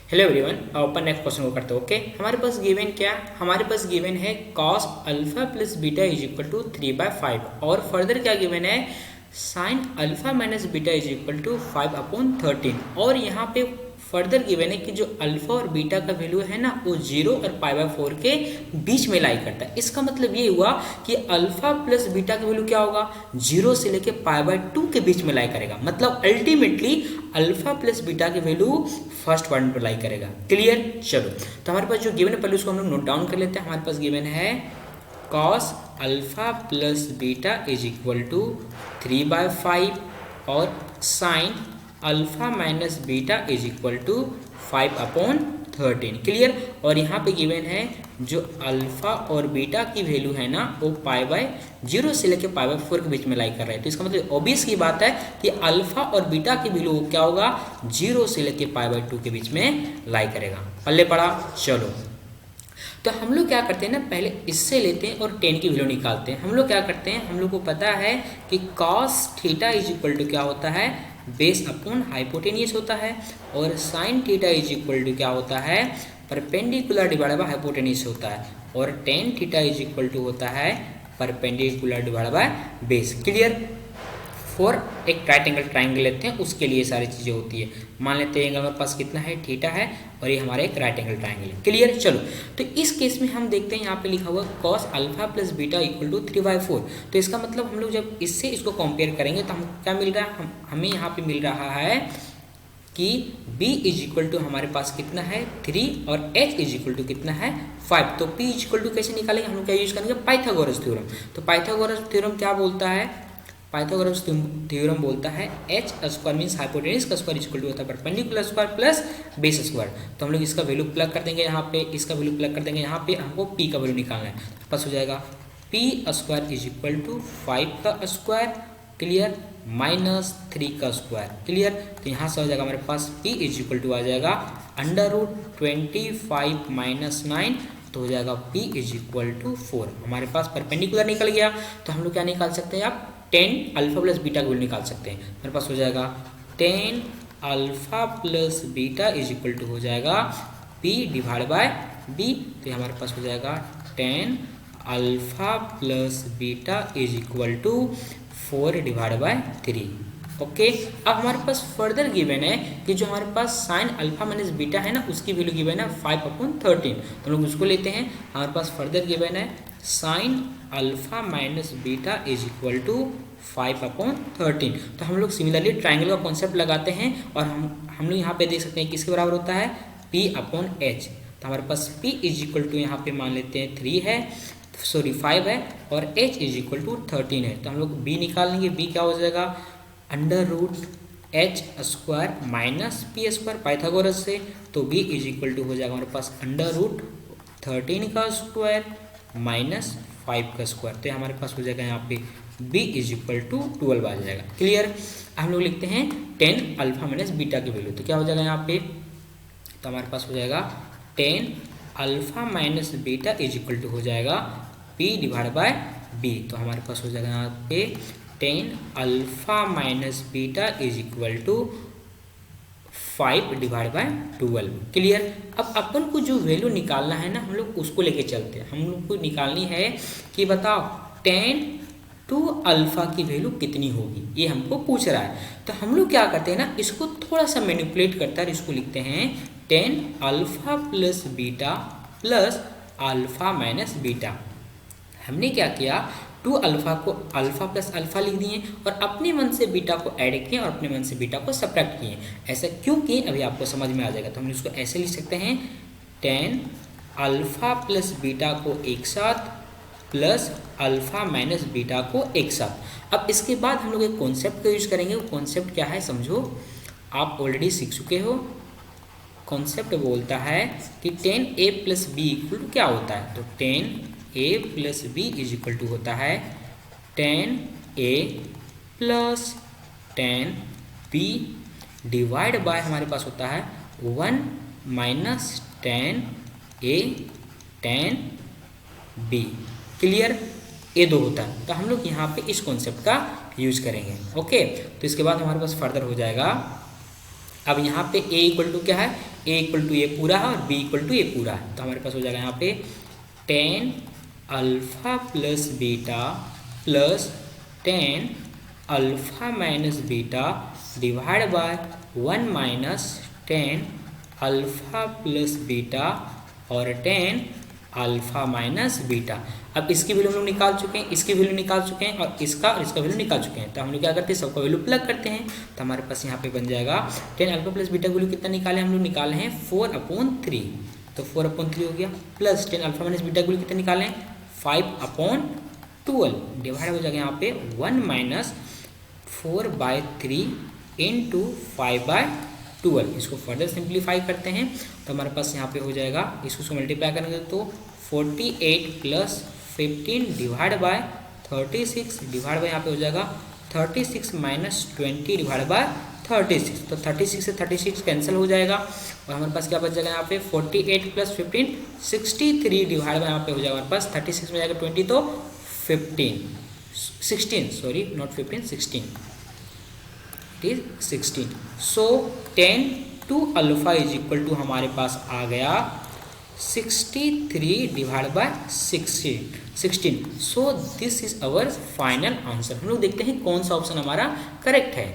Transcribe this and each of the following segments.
Hello everyone, अपन next question को करते हैं। ओके, हमारे पास गिवन क्या, हमारे पास गिवन है cos alpha plus beta is equal to 3/5 और फर्दर क्या गिवन है sin alpha minus beta is equal to 5/13 और यहाँ पे फर्दर गिवन है कि जो अल्फा और बीटा का वैल्यू है ना वो 0 और π/4 के बीच में लाई करता है। इसका मतलब ये हुआ कि अल्फा प्लस बीटा का वैल्यू क्या होगा, 0 से लेके π/2 के बीच में लाई करेगा। मतलब अल्टीमेटली अल्फा प्लस बीटा की वैल्यू फर्स्ट क्वाड्रेंट पर लाई करेगा। क्लियर। चलो, तो हमारे पास जो गिवन है पहले उसको हम लोग नोट डाउन कर लेते हैं। हमारे पास गिवन है cos alpha plus beta is equal to 3/5 और sine alpha minus beta is equal to 5/13। Clear. और यहाँ पे गिवन है जो अल्फा और बीटा की वैल्यू है ना वो π/0 से लेकर π/4 के बीच में लाई कर रहा है। तो इसका मतलब ऑब्वियस की बात है कि अल्फा और बीटा की वैल्यू क्या होगा, 0 से लेकर π/2 के बीच में लाई करेगा। पल्ले पड़ा। चलो, तो हम लोग क्या करते हैं ना, पहले इससे लेते हैं और टेन की वैल्यू निकालते हैं। हम लोग क्या करते हैं, हम लोग को पता है कि cos theta is equal to क्या होता है, बेस अपॉन हाइपोटेनियस होता है, और sine theta is equal to क्या होता है, परपेंडिकुलर डिवाइड बाय हाइपोटेनियस होता है, और tan theta is equal to होता है perpendicular divide by base. Clear. For एक राइट एंगल ट्राइंगल लेते हैं, उसके लिए सारी चीज़ें होती है। मान लेते हैं हमारे पास कितना है, थीटा है, और ये हमारा एक राइट एंगल ट्राइंगल है। क्लियर। चलो, तो इस केस में हम देखते हैं यहाँ पे लिखा हुआ cos alpha plus beta equal to 3/4। तो इसका मतलब हम लोग जब इससे इसको कंपेयर करेंगे तो हम क्या मिल रहा है, हमें यहाँ पे मिल रहा है कि b इज इक्वल टू हमारे पास कितना है 3 और h इज इक्वल टू कितना है 5। तो p इज इक्वल टू कैसे निकालेंगे, हम लोग क्या यूज करेंगे, पाइथागोरस थ्योरम। तो पाइथागोरस थ्योरम क्या बोलता है, पाइथागोरस थ्योरम बोलता है h स्क्वायर मीन्स हाइपोटेनस का स्क्वायर इक्वल टू होता है perpendicular square plus base square. तो हम लोग इसका वैल्यू प्लग कर देंगे यहाँ पे, इसका वैल्यू प्लग कर देंगे यहाँ पे, हमको p का वैल्यू निकालना है। पास हो जाएगा p square is equal to 5 का स्क्वायर, क्लियर, माइनस 3 का स्क्वायर। क्लियर। तो यहाँ से हो जाएगा हमारे पास p इज इक्वल टू आ जाएगा √25 माइनस 9, तो हो जाएगा p इज इक्वल टू 4। हमारे पास परपेंडिकुलर निकल गया, तो हम लोग क्या निकाल सकते हैं, आप 10 अल्फा प्लस बीटा को निकाल सकते हैं। मेरे पास हो जाएगा 10 alpha plus beta is equal to हो जाएगा p डिवाइड बाय b। तो हमारे पास हो जाएगा 10 alpha plus beta is equal to 4 divide by 3। Okay, अब हमारे पास फर्दर गिवन है कि जो हमारे पास साइन अल्फा माइनस बीटा है ना उसकी वैल्यू गिवन है 5/13। तो लोग उसको लेते हैं। हमारे पास फर्दर गिवन है sine alpha minus beta is equal to 5/13। तो हम लोग सिमिलरली ट्राइंगल का कॉन्सेप्ट लगाते हैं और हम लोग यहाँ पे देख सकते हैं किसके बराबर होता है, p/h। तो हमारे पास p इज इक्वल टू यहाँ पे मान लेते हैं 3 है, सॉरी 5 है, और h इज इक्वल टू 13 है। तो हम लोग b निकाल लेंगे। b क्या हो जाएगा, √h square minus p square Pythagoras से। तो b इज इक्वल टू हो जाएगा हमारे पास √13 का स्क्वायर माइनस 5 का स्क्वायर। तो हमारे पास हो जाएगा यहाँ पे b इज इक्वल टू 12 आ जाएगा। क्लियर। हम लोग लिखते हैं 10 अल्फा माइनस बीटा की वैल्यू। तो क्या हो जाएगा यहाँ पे, तो हमारे पास हो जाएगा 10 alpha minus beta is equal to हो जाएगा p डिवाइड बाय b। तो हमारे पास हो जाएगा यहाँ पे 10 alpha minus beta is equal to 5 divide by 12। Clear. अब अपन को जो वैल्यू निकालना है ना हम लोग उसको लेके चलते हैं। हम लोग को निकालनी है कि बताओ 10 टू अल्फा की वैल्यू कितनी होगी, ये हमको पूछ रहा है। तो हम लोग क्या करते हैं ना, इसको थोड़ा सा मैनिपुलेट करते हैं, इसको लिखते हैं 10 alpha plus beta plus alpha minus beta. हमने क्या किया, 2 अल्फा को अल्फा प्लस अल्फा लिख दिए और अपने मन से बीटा को ऐड किए और अपने मन से बीटा को सब्ट्रैक्ट किए। ऐसा क्यों किए अभी आपको समझ में आ जाएगा। तो हम इसको ऐसे लिख सकते हैं 10 अल्फा प्लस बीटा को एक साथ प्लस अल्फा माइनस बीटा को एक साथ। अब इसके बाद हम लोग एक कॉन्सेप्ट का यूज करेंगे। वो कॉन्सेप्ट क्या है समझो, आप ऑलरेडी सीख चुके हो। कॉन्सेप्ट बोलता है कि 10a plus B equal to क्या होता है, तो 10a plus B is equal to होता है 10a plus 10b divide by हमारे पास होता है 1 माइनस 10a 10b। क्लियर। ये 2 होता है। तो हम लोग यहाँ पे इस कॉन्सेप्ट का यूज करेंगे। ओके, तो इसके बाद हमारे पास फर्दर हो जाएगा अब यहाँ पे a इक्वल टू क्या है, a इक्वल टू ए पूरा है और b इक्वल टू ए पूरा है, तो हमारे पास हो जाएगा यहाँ पे tan alpha plus beta plus tan alpha minus beta divide by 1 minus tan alpha plus beta और tan अल्फा माइनस बीटा। अब इसकी वैल्यू हम लोग निकाल चुके हैं, इसकी वैल्यू निकाल चुके हैं और इसका वैल्यू निकाल चुके हैं, तो हम लोग क्या करते हैं, सबका वैल्यू प्लग करते हैं, तो हमारे पास यहाँ पे बन जाएगा tan alpha plus beta value कितना निकाले हम लोग, निकाले हैं 4/3, तो 4/3 हो गया, plus tan alpha minus beta value कितना निकाले हैं 5/12, डिवाइड हो जाएगा यहाँ पे 1 माइनस 4/3 इंटू 5/12। इसको फर्दर सिंप्लीफाई करते हैं तो हमारे पास यहाँ पे हो जाएगा, इसको मल्टीप्लाई करेंगे तो 48 plus 15 divide by 36 divide by यहाँ पे हो जाएगा 36 माइनस 20 डिवाइड बाय 36, तो 36 से 36 कैंसिल हो जाएगा और हमारे पास क्या बच जाएगा यहाँ पे 48 प्लस 15 63 डिवाइड बाय यहाँ पे हो जाएगा हमारे पास 36 में जाएगा 20 तो 16 sorry not 15 16 it is 16। So tan two alpha is equal to हमारे पास आ गया 63 divide by 16। So this is our final answer. हम लोग देखते हैं कौन सा ऑप्शन हमारा करेक्ट है,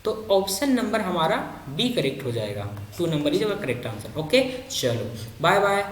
तो ऑप्शन नंबर हमारा बी करेक्ट हो जाएगा, 2 number is our correct answer. Okay चलो बाय बाय।